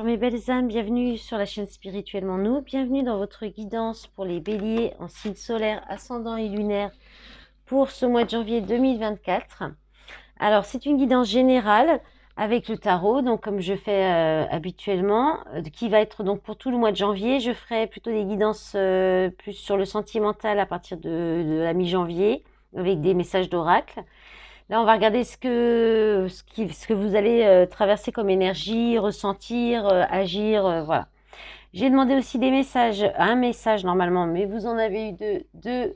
Mes belles âmes, bienvenue sur la chaîne Spirituellement Nous, bienvenue dans votre guidance pour les béliers en signe solaire, ascendant et lunaire pour ce mois de janvier 2024. Alors c'est une guidance générale avec le tarot, donc comme je fais habituellement, qui va être donc pour tout le mois de janvier. Je ferai plutôt des guidances plus sur le sentimental à partir de la mi-janvier avec des messages d'oracle. Là, on va regarder ce que vous allez traverser comme énergie, ressentir, agir, voilà. J'ai demandé aussi des messages, un message normalement, mais vous en avez eu de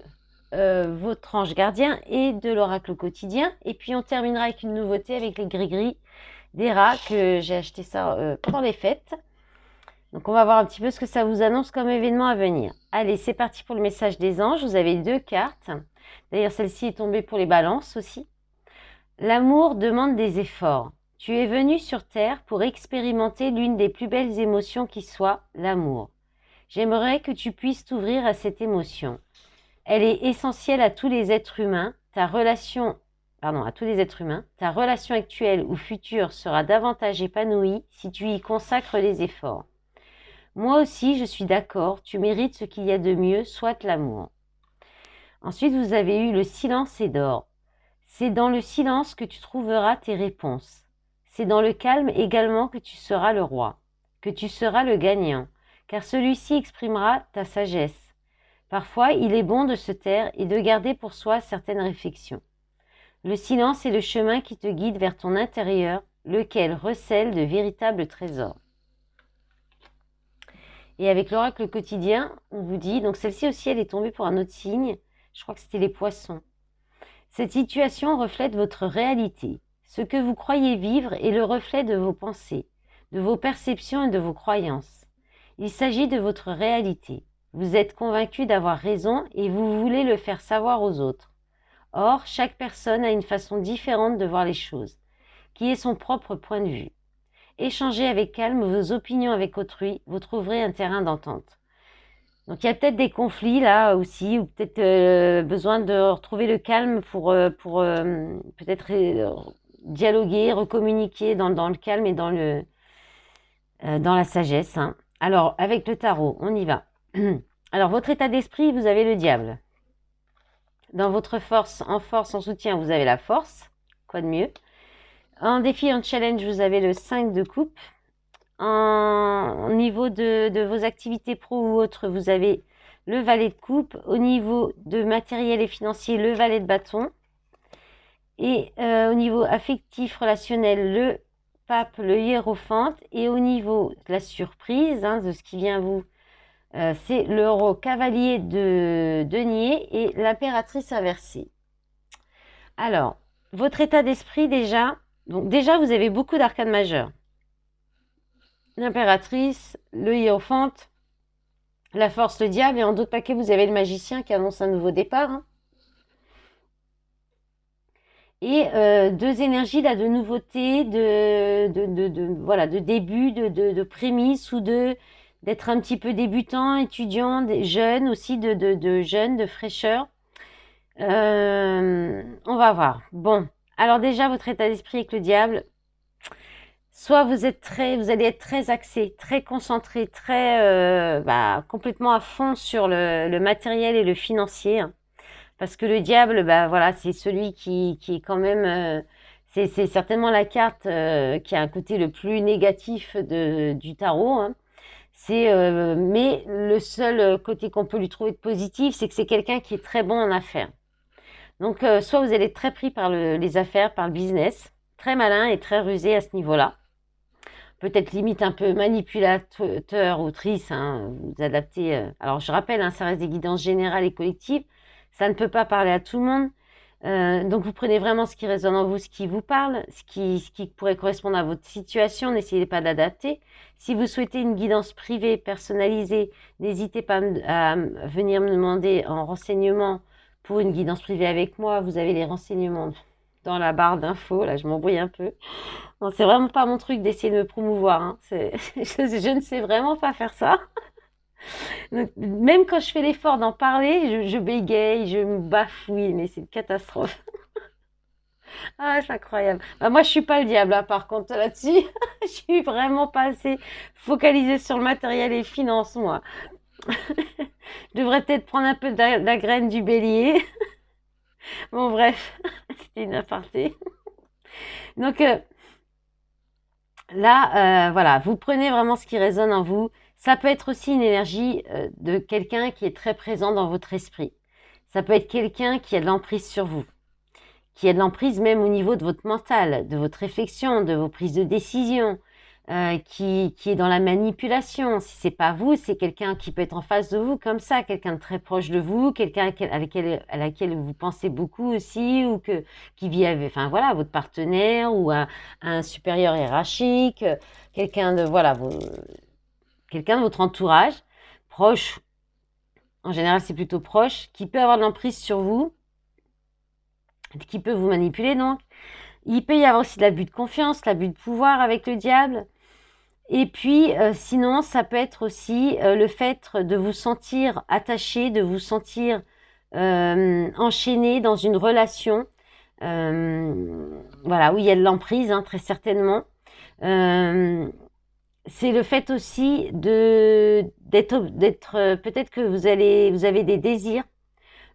votre ange gardien et de l'oracle quotidien. Et puis on terminera avec une nouveauté avec les gris-gris des rats que j'ai acheté ça pendant les fêtes. Donc on va voir un petit peu ce que ça vous annonce comme événement à venir. Allez, c'est parti pour le message des anges. Vous avez 2 cartes. D'ailleurs, celle-ci est tombée pour les balances aussi. L'amour demande des efforts. Tu es venu sur Terre pour expérimenter l'une des plus belles émotions qui soit, l'amour. J'aimerais que tu puisses t'ouvrir à cette émotion. Elle est essentielle à tous les êtres humains. Ta relation actuelle ou future sera davantage épanouie si tu y consacres les efforts. Moi aussi, je suis d'accord, tu mérites ce qu'il y a de mieux, soit l'amour. Ensuite, vous avez eu le silence est d'or. C'est dans le silence que tu trouveras tes réponses. C'est dans le calme également que tu seras le roi, que tu seras le gagnant, car celui-ci exprimera ta sagesse. Parfois, il est bon de se taire et de garder pour soi certaines réflexions. Le silence est le chemin qui te guide vers ton intérieur, lequel recèle de véritables trésors. Et avec l'oracle quotidien, on vous dit, donc celle-ci aussi, elle est tombée pour un autre signe, je crois que c'était les poissons. Cette situation reflète votre réalité. Ce que vous croyez vivre est le reflet de vos pensées, de vos perceptions et de vos croyances. Il s'agit de votre réalité. Vous êtes convaincu d'avoir raison et vous voulez le faire savoir aux autres. Or, chaque personne a une façon différente de voir les choses, qui est son propre point de vue. Échangez avec calme vos opinions avec autrui, vous trouverez un terrain d'entente. Donc il y a peut-être des conflits là aussi, ou peut-être besoin de retrouver le calme pour peut-être dialoguer, recommuniquer dans le calme et dans la sagesse. Hein. Alors avec le tarot, on y va. Alors votre état d'esprit, vous avez le diable. Dans votre force, en soutien, vous avez la force. Quoi de mieux? En défi, en challenge, vous avez le 5 de coupe. Au niveau de vos activités pro ou autres, vous avez le valet de coupe. Au niveau de matériel et financier, le valet de bâton. Et au niveau affectif, relationnel, le pape, le hiérophante. Et au niveau de la surprise, hein, de ce qui vient à vous, c'est le cavalier de denier et l'impératrice inversée. Alors, votre état d'esprit déjà, donc déjà vous avez beaucoup d'arcanes majeures. L'impératrice, le hiérophante, la force, le diable, et en d'autres paquets, vous avez le magicien qui annonce un nouveau départ. Hein. Et 2 énergies là de nouveauté, voilà, de début, de prémisse ou d'être un petit peu débutant, étudiant, jeune aussi, de jeune, de fraîcheur. On va voir. Bon, alors déjà, votre état d'esprit avec le diable, soit vous allez être très axé, très concentré, très complètement à fond sur le matériel et le financier. Hein. Parce que le diable, voilà, c'est celui qui est quand même, c'est certainement la carte qui a un côté le plus négatif du tarot. Hein. Mais le seul côté qu'on peut lui trouver de positif, c'est que c'est quelqu'un qui est très bon en affaires. Donc, soit vous allez être très pris par les affaires, par le business, très malin et très rusé à ce niveau-là. Peut-être limite un peu manipulateur, autrice, hein, vous adaptez. Alors, je rappelle, hein, ça reste des guidances générales et collectives. Ça ne peut pas parler à tout le monde. Donc, vous prenez vraiment ce qui résonne en vous, ce qui vous parle, ce qui pourrait correspondre à votre situation. N'essayez pas d'adapter. Si vous souhaitez une guidance privée, personnalisée, n'hésitez pas à venir me demander en renseignement pour une guidance privée avec moi. Vous avez les renseignements dans la barre d'infos. Là, je m'embrouille un peu. Non, c'est vraiment pas mon truc d'essayer de me promouvoir. Hein. Je ne sais vraiment pas faire ça. Donc, même quand je fais l'effort d'en parler, je bégaye, je me bafouille, mais c'est une catastrophe. Ah, c'est incroyable. Bah, moi, je suis pas le diable, hein, par contre, là-dessus. Je suis vraiment pas assez focalisée sur le matériel et les finances, moi. Je devrais peut-être prendre un peu de la graine du bélier. Bon, bref, c'était une aparté. Donc là, voilà, vous prenez vraiment ce qui résonne en vous. Ça peut être aussi une énergie de quelqu'un qui est très présent dans votre esprit. Ça peut être quelqu'un qui a de l'emprise sur vous, qui a de l'emprise même au niveau de votre mental, de votre réflexion, de vos prises de décision, qui est dans la manipulation. Si c'est pas vous, c'est quelqu'un qui peut être en face de vous comme ça, quelqu'un de très proche de vous, quelqu'un à laquelle vous pensez beaucoup aussi, ou qui vit avec, enfin voilà, votre partenaire ou un supérieur hiérarchique, quelqu'un de, voilà, quelqu'un de votre entourage, proche, en général c'est plutôt proche, qui peut avoir de l'emprise sur vous, qui peut vous manipuler donc. Il peut y avoir aussi de l'abus de confiance, l'abus de pouvoir avec le diable. Et puis, sinon, ça peut être aussi le fait de vous sentir attaché, de vous sentir enchaîné dans une relation, voilà, où il y a de l'emprise, hein, très certainement. C'est le fait aussi d'être, peut-être que vous avez des désirs,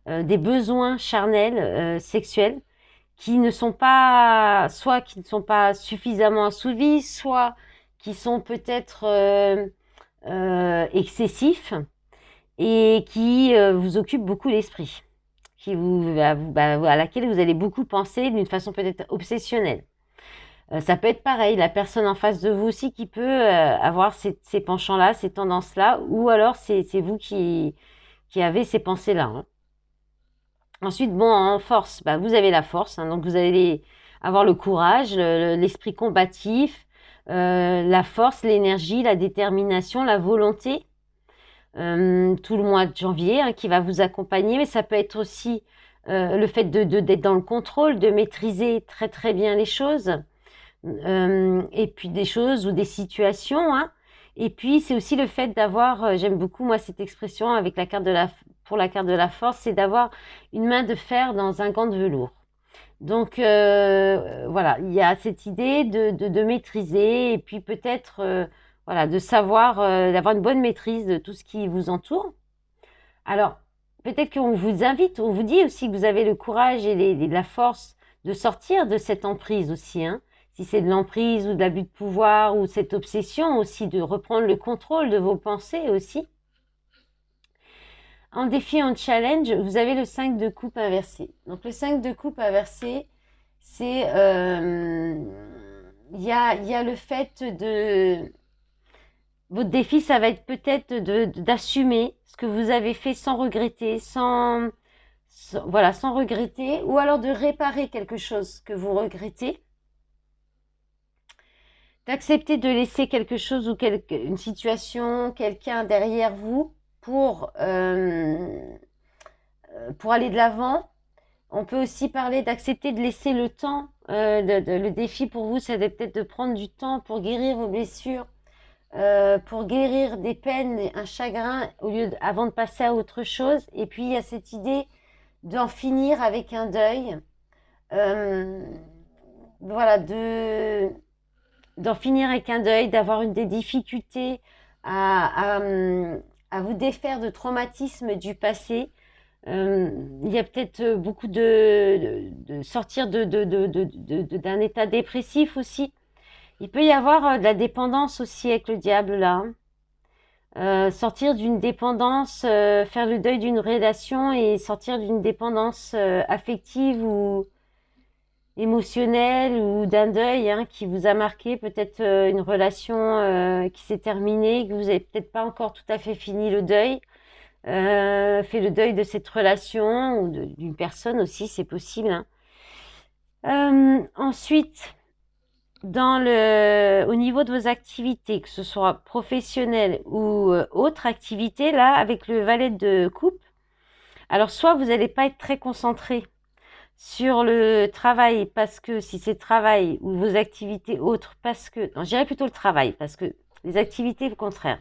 des besoins charnels, sexuels, qui ne sont pas, soit qui ne sont pas suffisamment assouvis, soit qui sont peut-être excessifs et qui vous occupent beaucoup l'esprit, à laquelle vous allez beaucoup penser d'une façon peut-être obsessionnelle. Ça peut être pareil, la personne en face de vous aussi qui peut avoir ces penchants-là, ces tendances-là, ou alors c'est vous qui avez ces pensées-là, hein. Ensuite, bon, en force, vous avez la force, hein, donc vous allez avoir le courage, l'esprit combatif, la force, l'énergie, la détermination, la volonté, tout le mois de janvier, hein, qui va vous accompagner, mais ça peut être aussi le fait d'être dans le contrôle, de maîtriser très très bien les choses, et puis des choses ou des situations, hein. Et puis c'est aussi le fait d'avoir, j'aime beaucoup moi cette expression avec la carte pour la carte de la force, c'est d'avoir une main de fer dans un gant de velours. Donc voilà, il y a cette idée de maîtriser et puis peut-être voilà, de savoir, d'avoir une bonne maîtrise de tout ce qui vous entoure. Alors, peut-être qu'on vous invite, on vous dit aussi que vous avez le courage et la force de sortir de cette emprise aussi, hein. Si c'est de l'emprise ou de l'abus de pouvoir ou cette obsession aussi, de reprendre le contrôle de vos pensées aussi. En défi, en challenge, vous avez le 5 de coupe inversé. Donc le 5 de coupe inversé, c'est il y a le fait de votre défi, ça va être peut-être d'assumer ce que vous avez fait sans regretter, voilà, sans regretter, ou alors de réparer quelque chose que vous regrettez, d'accepter de laisser quelque chose ou une situation, quelqu'un derrière vous pour aller de l'avant. On peut aussi parler d'accepter de laisser le temps. Le défi pour vous, c'est peut-être de prendre du temps pour guérir vos blessures, pour guérir des peines, un chagrin, avant de passer à autre chose. Et puis, il y a cette idée d'en finir avec un deuil. Voilà, d'en finir avec un deuil, d'avoir des difficultés à vous défaire de traumatismes du passé. Il y a peut-être beaucoup de sortir d'un état dépressif aussi. Il peut y avoir de la dépendance aussi avec le diable là, hein. Sortir d'une dépendance, faire le deuil d'une relation et sortir d'une dépendance affective ou émotionnelle ou d'un deuil, hein, qui vous a marqué, peut-être une relation qui s'est terminée, que vous n'avez peut-être pas encore tout à fait fini le deuil. Fait le deuil de cette relation ou d'une personne aussi, c'est possible, hein. Ensuite, au niveau de vos activités, que ce soit professionnelles ou autres activités, là, avec le valet de coupe, alors soit vous n'allez pas être très concentré sur le travail, parce que si c'est travail ou vos activités autres, parce que, non, je dirais plutôt le travail, parce que les activités, au contraire,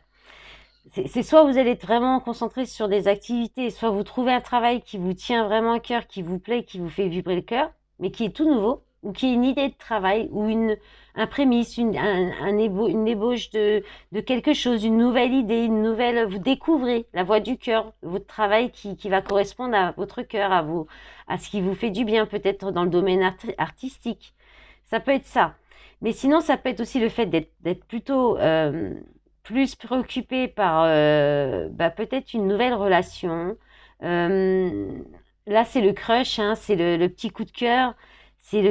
c'est soit vous allez être vraiment concentré sur des activités, soit vous trouvez un travail qui vous tient vraiment à cœur, qui vous plaît, qui vous fait vibrer le cœur, mais qui est tout nouveau. ou qu'il y ait une idée de travail, ou un prémisse, une ébauche de quelque chose, une nouvelle idée, vous découvrez la voix du cœur, votre travail qui va correspondre à votre cœur, à ce qui vous fait du bien, peut-être dans le domaine artistique. Ça peut être ça. Mais sinon, ça peut être aussi le fait d'être plutôt plus préoccupé par peut-être une nouvelle relation. Euh, Là, c'est le crush, hein, c'est le petit coup de cœur, c'est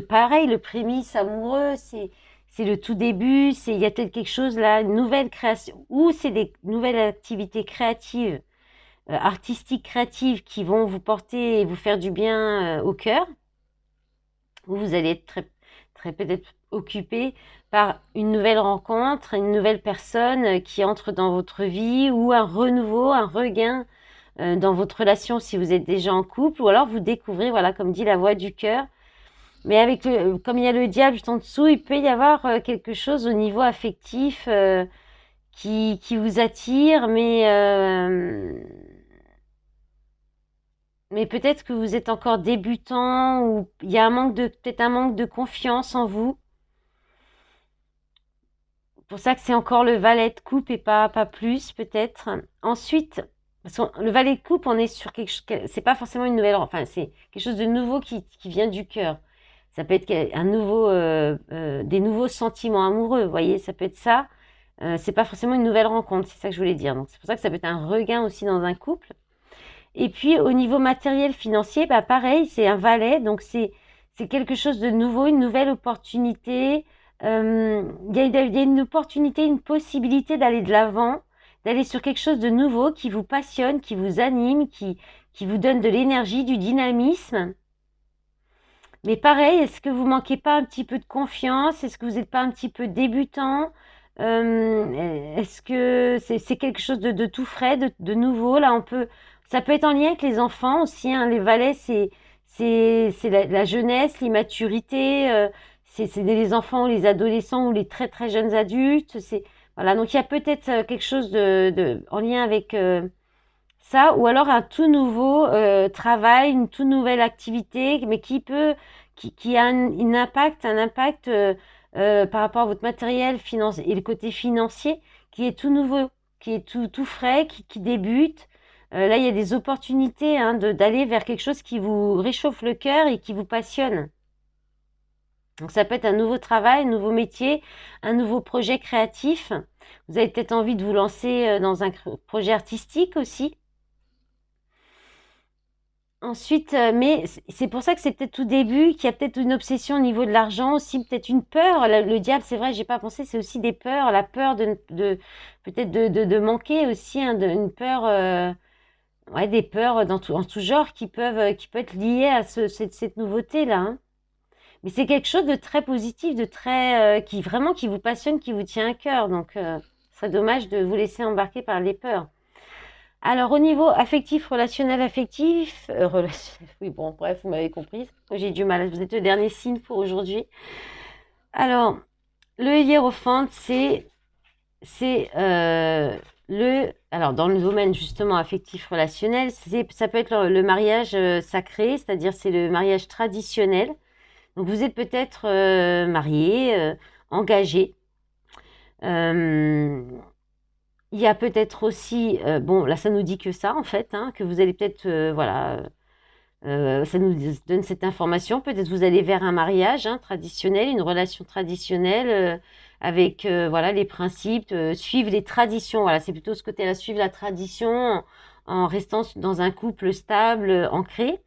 pareil, le prémisse amoureux, c'est le tout début, il y a peut-être quelque chose là, une nouvelle création, ou c'est des nouvelles activités créatives, artistiques créatives qui vont vous porter et vous faire du bien au cœur, où vous allez être très, très peut-être occupé par une nouvelle rencontre, une nouvelle personne qui entre dans votre vie, ou un renouveau, un regain dans votre relation si vous êtes déjà en couple, ou alors vous découvrez, voilà, comme dit la voix du cœur. Mais comme il y a le diable juste en dessous, il peut y avoir quelque chose au niveau affectif qui vous attire, mais peut-être que vous êtes encore débutant, ou il y a peut-être un manque de confiance en vous. Pour ça que c'est encore le valet de coupe et pas plus peut-être. Ensuite, parce que le valet de coupe, on est sur quelque chose, c'est pas forcément une nouvelle, enfin c'est quelque chose de nouveau qui vient du cœur. Ça peut être des nouveaux sentiments amoureux, vous voyez, ça peut être ça. C'est pas forcément une nouvelle rencontre, c'est ça que je voulais dire. Donc c'est pour ça que ça peut être un regain aussi dans un couple. Et puis au niveau matériel financier, bah pareil, c'est un valet, donc c'est quelque chose de nouveau, une nouvelle opportunité. Il y a une opportunité, une possibilité d'aller de l'avant, d'aller sur quelque chose de nouveau qui vous passionne, qui vous anime, qui vous donne de l'énergie, du dynamisme. Mais pareil, est-ce que vous manquez pas un petit peu de confiance? Est-ce que vous n'êtes pas un petit peu débutant? Est-ce que c'est quelque chose de tout frais, de nouveau? Là, ça peut être en lien avec les enfants aussi, hein. Les valets, c'est la jeunesse, l'immaturité, c'est les enfants ou les adolescents ou les très très jeunes adultes. Voilà, donc il y a peut-être quelque chose en lien avec ça, ou alors un tout nouveau travail, une toute nouvelle activité, mais qui a un impact par rapport à votre matériel financier et le côté financier qui est tout nouveau, qui est tout frais, qui débute. Là, il y a des opportunités hein, d'aller vers quelque chose qui vous réchauffe le cœur et qui vous passionne. Donc ça peut être un nouveau travail, un nouveau métier, un nouveau projet créatif. Vous avez peut-être envie de vous lancer dans un projet artistique aussi. Ensuite, mais c'est pour ça que c'est peut-être tout début, qu'il y a peut-être une obsession au niveau de l'argent aussi, peut-être une peur. Le diable, c'est vrai, j'ai pas pensé, c'est aussi des peurs, la peur peut-être de manquer aussi, hein, une peur, ouais, des peurs en tout genre qui peut être liées à cette nouveauté-là, hein. Mais c'est quelque chose de très positif, de très, qui vous passionne, qui vous tient à cœur. Donc, ce serait dommage de vous laisser embarquer par les peurs. Alors, au niveau affectif, relationnel, affectif, oui, bon, bref, vous m'avez compris. J'ai du mal. Vous êtes le dernier signe pour aujourd'hui. Alors, le hiérophante, alors dans le domaine justement affectif relationnel, ça peut être le mariage sacré, c'est-à-dire c'est le mariage traditionnel. Donc, vous êtes peut-être marié, engagé. Il y a peut-être aussi, bon, là, ça nous dit que ça, en fait, hein, que vous allez peut-être, voilà, ça nous donne cette information. Peut-être vous allez vers un mariage hein, traditionnel, une relation traditionnelle avec, voilà, les principes, suivre les traditions. Voilà, c'est plutôt ce côté-là, suivre la tradition en restant dans un couple stable, ancré.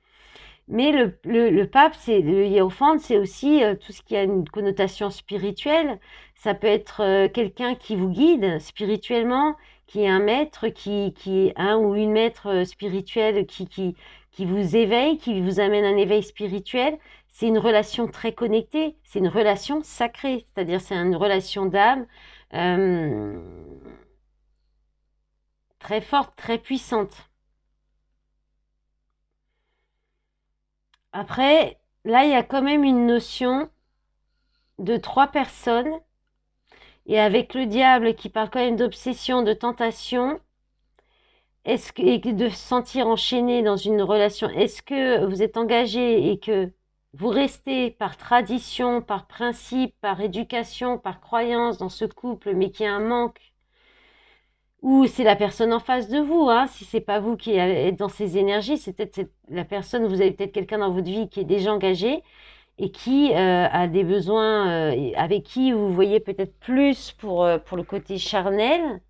Mais le pape, le hiérophante, c'est aussi tout ce qui a une connotation spirituelle. Ça peut être quelqu'un qui vous guide spirituellement, qui est un maître, qui est un ou une maître spirituelle qui vous éveille, qui vous amène un éveil spirituel. C'est une relation très connectée, c'est une relation sacrée, c'est-à-dire c'est une relation d'âme euh, très forte, très puissante. Après, là, il y a quand même une notion de trois personnes, et avec le diable qui parle quand même d'obsession, de tentation, et de se sentir enchaîné dans une relation. Est-ce que vous êtes engagé et que vous restez par tradition, par principe, par éducation, par croyance dans ce couple, mais qu'il y a un manque, ou c'est la personne en face de vous, hein, si c'est pas vous qui êtes dans ces énergies, c'est peut-être la personne, vous avez peut-être quelqu'un dans votre vie qui est déjà engagé et qui a des besoins, avec qui vous voyez peut-être plus pour le côté charnel.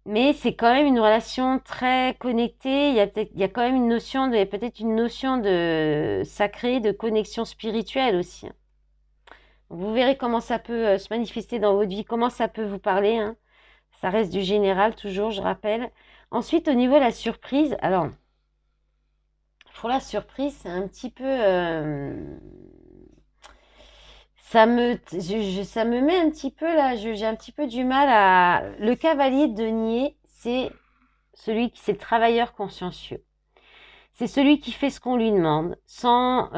Mais c'est quand même une relation très connectée. Il y a quand même une notion il y a peut-être une notion de sacré, de connexion spirituelle aussi, hein. Vous verrez comment ça peut se manifester dans votre vie, comment ça peut vous parler, hein. Ça reste du général toujours, je rappelle. Ensuite, au niveau de la surprise, alors, pour la surprise, c'est un petit peu... ça me met un petit peu là, j'ai un petit peu du mal à... Le cavalier de denier, c'est c'est le travailleur consciencieux. C'est celui qui fait ce qu'on lui demande sans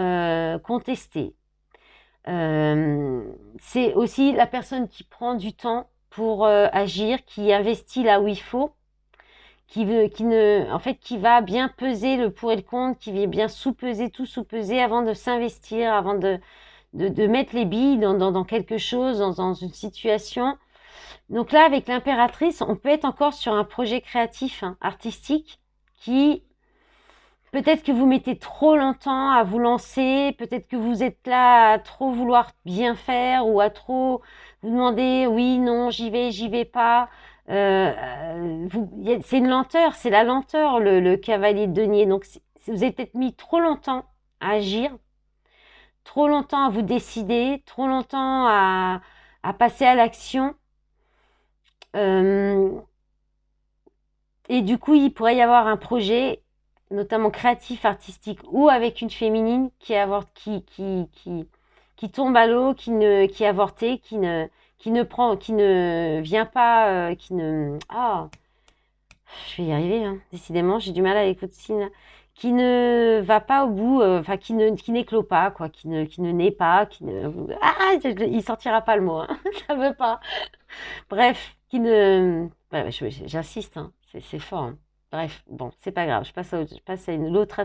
contester. C'est aussi la personne qui prend du temps pour agir, qui investit là où il faut, qui va bien peser le pour et le contre, qui va bien tout sous-peser avant de s'investir, avant de mettre les billes dans quelque chose, dans une situation. Donc là, avec l'impératrice, on peut être encore sur un projet créatif, hein, artistique, qui peut-être que vous mettez trop longtemps à vous lancer, peut-être que vous êtes là à trop vouloir bien faire ou à trop vous demander oui, non, j'y vais pas. C'est une lenteur, c'est la lenteur, le cavalier de denier. Donc vous avez peut-être mis trop longtemps à agir, trop longtemps à vous décider, trop longtemps à passer à l'action. Et du coup, il pourrait y avoir un projet, notamment créatif, artistique, ou avec une féminine qui tombe à l'eau, qui est avortée, qui ne vient pas, je vais y arriver, hein. Décidément, j'ai du mal avec votre signe, qui ne va pas au bout, enfin, qui n'éclot pas, quoi, qui ne naît pas, il sortira pas le mot, hein. Ça veut pas. Bref, ouais, j'insiste, hein, c'est fort, hein. Bref, bon, c'est pas grave, je passe à une autre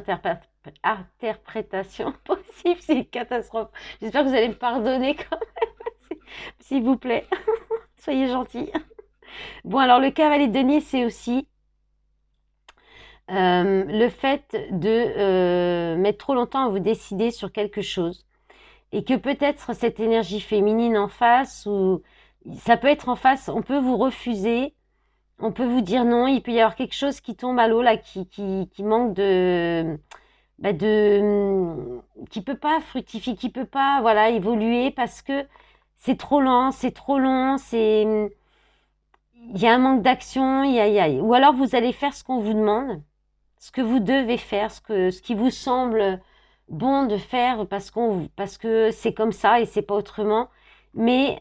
interprétation possible, c'est une catastrophe. J'espère que vous allez me pardonner quand même, s'il vous plaît. Soyez gentils. Bon, alors le cavalier de denier, c'est aussi le fait de mettre trop longtemps à vous décider sur quelque chose. Et que peut-être cette énergie féminine en face, ou ça peut être en face, on peut vous refuser, on peut vous dire non, il peut y avoir quelque chose qui tombe à l'eau là, qui manque qui peut pas fructifier, qui peut pas, voilà, évoluer parce que c'est trop lent, c'est trop long, il y a un manque d'action, ou alors vous allez faire ce qu'on vous demande, ce que vous devez faire, ce qui vous semble bon de faire parce que c'est comme ça et c'est pas autrement. Mais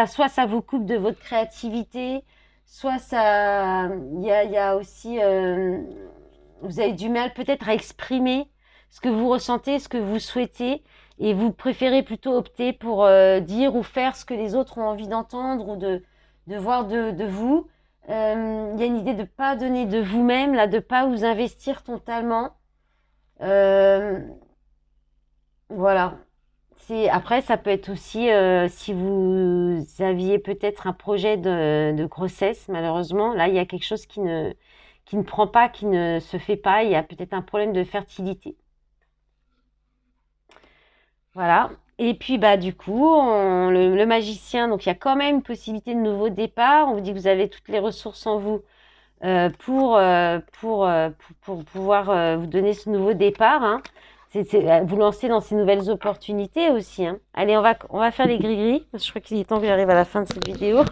soit ça vous coupe de votre créativité, soit il y a aussi, vous avez du mal peut-être à exprimer ce que vous ressentez, ce que vous souhaitez, et vous préférez plutôt opter pour dire ou faire ce que les autres ont envie d'entendre ou de voir de vous. Il y a une idée de pas donner de vous-même, là, de pas vous investir totalement. Voilà. Après, ça peut être aussi si vous aviez peut-être un projet de grossesse, malheureusement. Là, il y a quelque chose qui ne prend pas, qui ne se fait pas. Il y a peut-être un problème de fertilité. Voilà. Et puis, bah, du coup, le magicien, donc il y a quand même une possibilité de nouveau départ. On vous dit que vous avez toutes les ressources en vous pour pouvoir vous donner ce nouveau départ, hein. Vous lancer dans ces nouvelles opportunités aussi, hein. Allez, on va faire les gris-gris. Je crois qu'il est temps que j'arrive à la fin de cette vidéo.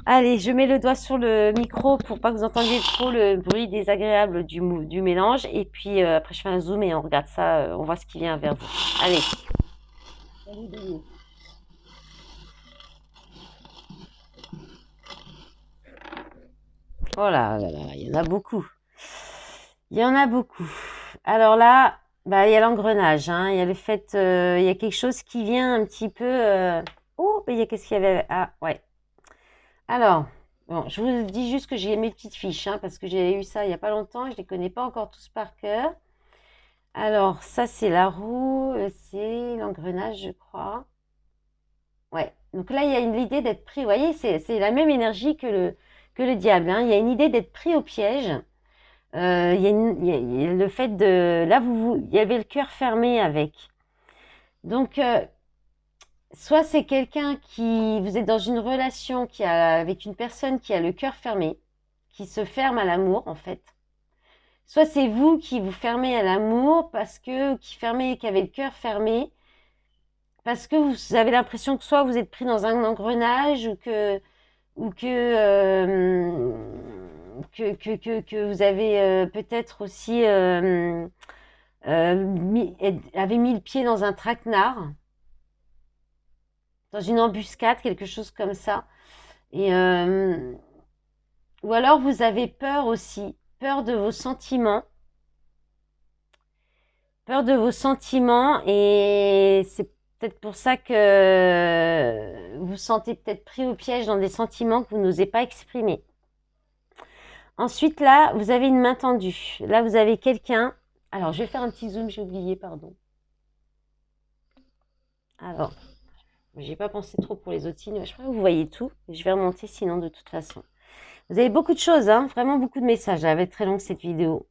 Allez, je mets le doigt sur le micro pour pas que vous entendiez trop le bruit désagréable du mélange. Et puis après, je fais un zoom et on regarde ça, on voit ce qui vient vers vous. Allez. Oh là là là, il y en a beaucoup. Il y en a beaucoup. Alors là, bah, il y a l'engrenage, hein. Il y a le fait, il y a quelque chose qui vient un petit peu. Oh, il y a qu'est-ce qu'il y avait? Ah, ouais. Alors, bon, je vous dis juste que j'ai mes petites fiches, hein, parce que j'ai eu ça il n'y a pas longtemps et je ne les connais pas encore tous par cœur. Alors, ça, c'est la roue, c'est l'engrenage, je crois. Ouais. Donc là, il y a l'idée d'être pris. Vous voyez, c'est la même énergie que le diable, hein. Il y a une idée d'être pris au piège. Il y a, il y a le fait de... Là, il y avait le cœur fermé avec. Donc, soit c'est quelqu'un qui... Vous êtes dans une relation avec une personne qui a le cœur fermé, qui se ferme à l'amour, en fait. Soit c'est vous qui vous fermez à l'amour qui avez le cœur fermé, parce que vous avez l'impression que soit vous êtes pris dans un engrenage ou que vous avez peut-être aussi avez mis le pied dans un traquenard, dans une embuscade, quelque chose comme ça. Et, ou alors vous avez peur aussi, peur de vos sentiments. Peur de vos sentiments et c'est peut-être pour ça que vous vous sentez peut-être pris au piège dans des sentiments que vous n'osez pas exprimer. Ensuite, là, vous avez une main tendue. Là, vous avez quelqu'un. Alors, je vais faire un petit zoom, j'ai oublié, pardon. Alors, j'ai pas pensé trop pour les autres signes. Je crois que vous voyez tout. Je vais remonter sinon de toute façon. Vous avez beaucoup de choses, hein, vraiment beaucoup de messages. Elle va être très longue cette vidéo.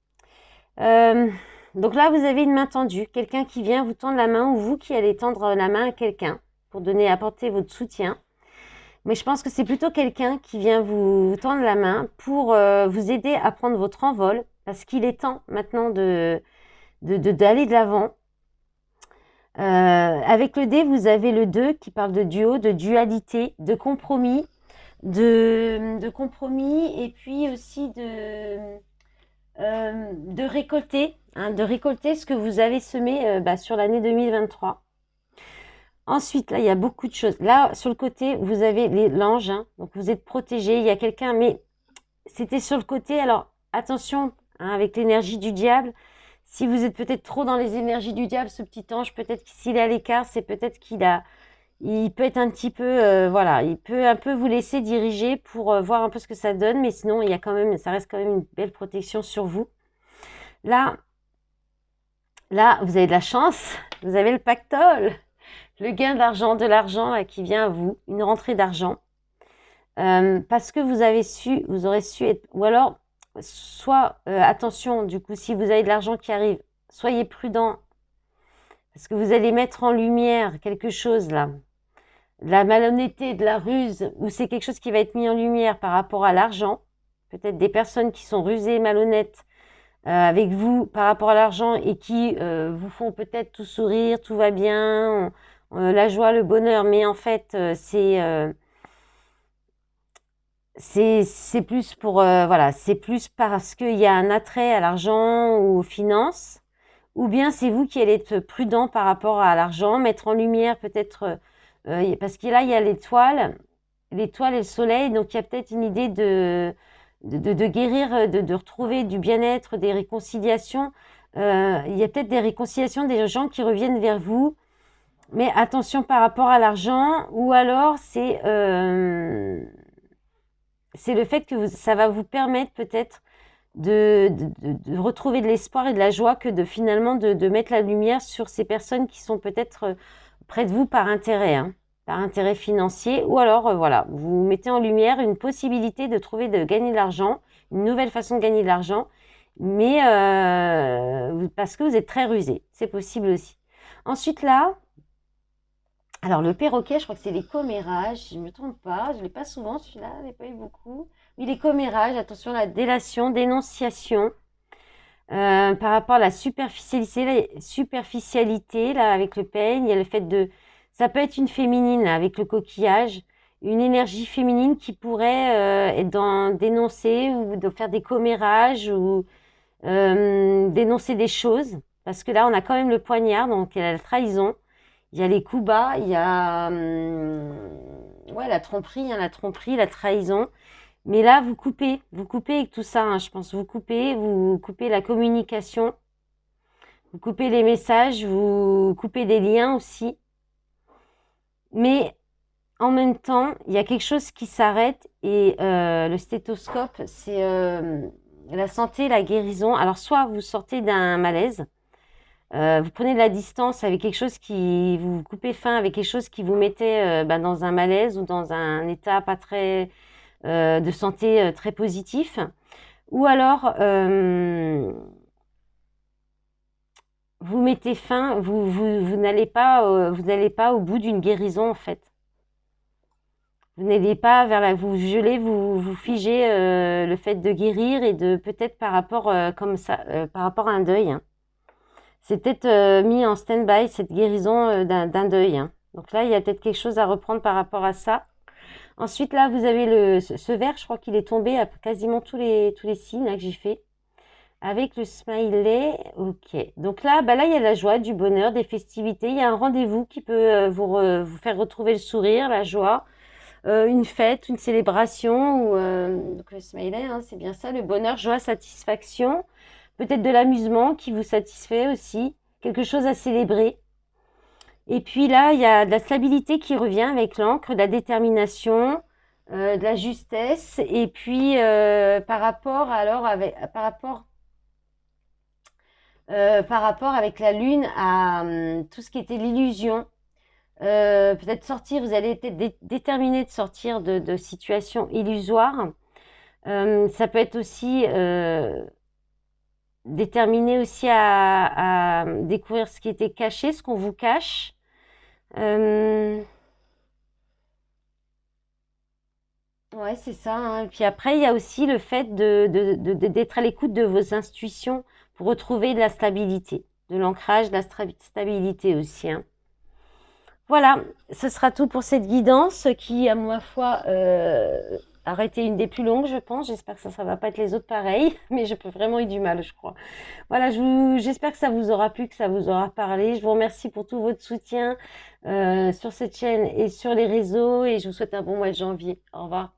Donc là, vous avez une main tendue, quelqu'un qui vient vous tendre la main ou vous qui allez tendre la main à quelqu'un pour apporter votre soutien. Mais je pense que c'est plutôt quelqu'un qui vient vous tendre la main pour vous aider à prendre votre envol parce qu'il est temps maintenant d'aller de l'avant. Avec le dé, vous avez le 2 qui parle de duo, de dualité, de compromis, de compromis et puis aussi de récolter, hein, de récolter ce que vous avez semé sur l'année 2023. Ensuite, là, il y a beaucoup de choses. Là, sur le côté, vous avez l'ange, hein, donc vous êtes protégé. Il y a quelqu'un, mais c'était sur le côté. Alors, attention, hein, avec l'énergie du diable. Si vous êtes peut-être trop dans les énergies du diable, ce petit ange, peut-être que s'il est à l'écart, c'est peut-être il peut être un petit peu, voilà, il peut un peu vous laisser diriger pour voir un peu ce que ça donne, mais sinon, ça reste quand même une belle protection sur vous. Là, vous avez de la chance, vous avez le pactole, le gain d'argent, de l'argent qui vient à vous, une rentrée d'argent, parce que vous aurez su être, ou alors, soit, attention, du coup, si vous avez de l'argent qui arrive, soyez prudent, parce que vous allez mettre en lumière quelque chose là, de la malhonnêteté, de la ruse, ou c'est quelque chose qui va être mis en lumière par rapport à l'argent, peut-être des personnes qui sont rusées, malhonnêtes avec vous par rapport à l'argent et qui vous font peut-être tout sourire, tout va bien, la joie, le bonheur, mais en fait c'est plus pour voilà, c'est plus parce qu'il y a un attrait à l'argent ou aux finances, ou bien c'est vous qui allez être prudent par rapport à l'argent, mettre en lumière peut-être parce que là il y a l'étoile et le soleil, donc il y a peut-être une idée de guérir, de retrouver du bien-être, des réconciliations. Il y a peut-être des réconciliations des gens qui reviennent vers vous, mais attention par rapport à l'argent, ou alors c'est le fait que ça va vous permettre peut-être de retrouver de l'espoir et de la joie que finalement de mettre la lumière sur ces personnes qui sont peut-être près de vous par intérêt, hein, par intérêt financier, ou alors voilà, vous mettez en lumière une possibilité de gagner de l'argent, une nouvelle façon de gagner de l'argent, mais parce que vous êtes très rusé, c'est possible aussi. Ensuite là, alors le perroquet, je crois que c'est les commérages, si je ne me trompe pas, je ne l'ai pas souvent celui-là, je n'ai pas eu beaucoup. Oui, les commérages, attention, la délation, dénonciation, par rapport à la superficialité là, avec le peigne, il y a le fait ça peut être une féminine là, avec le coquillage, une énergie féminine qui pourrait être dénoncer ou de faire des commérages ou dénoncer des choses, parce que là on a quand même le poignard, donc il y a la trahison, il y a les coups bas, il y a ouais, la tromperie, hein, la trahison. Mais là, vous coupez avec tout ça, hein, je pense. Vous coupez la communication, vous coupez les messages, vous coupez des liens aussi. Mais en même temps, il y a quelque chose qui s'arrête et le stéthoscope, c'est la santé, la guérison. Alors, soit vous sortez d'un malaise, Vous prenez de la distance avec quelque chose qui vous coupez fin avec quelque chose qui vous mettait dans un malaise ou dans un état pas très de santé très positif. Ou alors vous mettez fin, vous n'allez pas au bout d'une guérison en fait. Vous n'allez pas vers vous gelez, vous figez le fait de guérir et de peut-être par rapport comme ça, par rapport à un deuil, hein. C'est peut-être mis en stand-by cette guérison d'un deuil, hein. Donc là, il y a peut-être quelque chose à reprendre par rapport à ça. Ensuite, là, vous avez ce verre, je crois qu'il est tombé à quasiment tous les signes là, que j'ai fait. Avec le smiley, ok. Donc là, là, il y a la joie, du bonheur, des festivités. Il y a un rendez-vous qui peut vous faire retrouver le sourire, la joie, une fête, une célébration. Donc le smiley, hein, c'est bien ça, le bonheur, joie, satisfaction. Peut-être de l'amusement qui vous satisfait aussi. Quelque chose à célébrer. Et puis là, il y a de la stabilité qui revient avec l'encre, de la détermination, de la justesse. Et puis par rapport avec la lune à tout ce qui était l'illusion. Peut-être sortir, vous allez être déterminé de sortir de situations illusoires. Ça peut être aussi déterminé aussi à découvrir ce qui était caché, ce qu'on vous cache. Ouais, c'est ça, hein. Et puis après, il y a aussi le fait d'être à l'écoute de vos intuitions pour retrouver de la stabilité, de l'ancrage, de la stabilité aussi, hein. Voilà, ce sera tout pour cette guidance qui, à ma foi, aurait été une des plus longues, je pense. J'espère que ça va pas être les autres pareils, mais j'ai vraiment eu du mal, je crois. Voilà, j'espère que ça vous aura plu, que ça vous aura parlé. Je vous remercie pour tout votre soutien sur cette chaîne et sur les réseaux et je vous souhaite un bon mois de janvier. Au revoir.